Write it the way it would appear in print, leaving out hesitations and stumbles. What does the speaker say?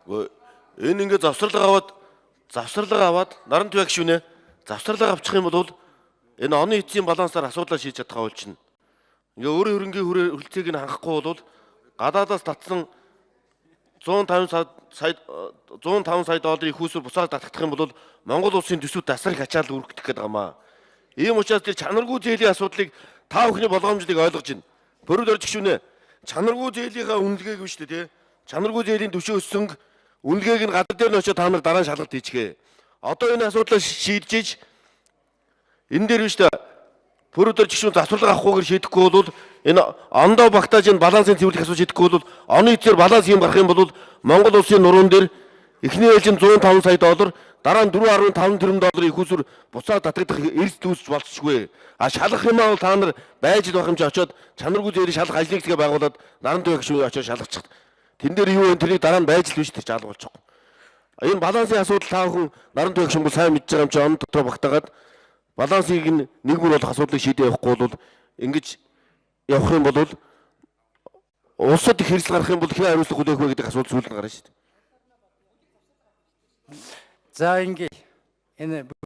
Энэ ингээд завсралга аваад наран түвэг шүнэ. Завсралга авчих юм бол энэ оны эцсийн балансаар асуудлаа шийдэж чадах ойлчно. Ингээ өөрийн хөрөнгийн хүрээлцээг нь хангахгүй бол гадаадаас татсан 105 сая долларын хүүсвэр бусаар татагдах юм бол Монгол улсын төсөвт асар их ачаал үүрэгдэх гээд байгаамаа. Ийм учраас тэр чанаргүй зээлийн асуудлыг та бүхний болгоомжлыг ойлгож байна. Бүрэл орж гişүнэ. Чанаргүй зээлийнхаа үнэлгээг биш үү те. Чанаргүй зээлийн түвшин өссөн үнэлгээг нь гадар дээр нь очиж та нар дараа нь шалгалт хийчихээ. Одоо энэ асуудлаа шийдэж энэ дээр биш үү? Бүрэл орж гişүн засварлага авахгүйгээр шийдэхгүй бол энэ ондоо багтааж энэ балансын цэвэрлэх асуудал шийдэхгүй бол оны эцээр баланс юм гарах юм бол Монгол улсын нуруунд дээр эхний ээлжинд 105 сая доллар дараа нь 4.5 тэрбум долларын их усүр буцаад татагдах эрс дүүсч болцсохгүй. А шалгах юм аа бол та нар байж байх юм чи очиод чанаргүй зээлийн шалгах ажлыг тэгээ байгуулад наран түвэг гişүн очиод шалгачих. Тэн дээр юу вэ? Тэрийг дараа нь байж л биш тэр чаалга болчихгүй. Энэ балансын асуудал та бүхэн наран түвэг гişүн сайн мэдж байгаа юм чи он дотор багтаагаад балансыг нэг бүр болох асуудлыг шийдэх явахгүй бол ингэж явах юм бол улсад их хэрэгсэл гарах юм бол хэн хариуцлага хүлээх вэ гэдэг асуудал сүүлд гарна шүү дээ. За ингээ энэ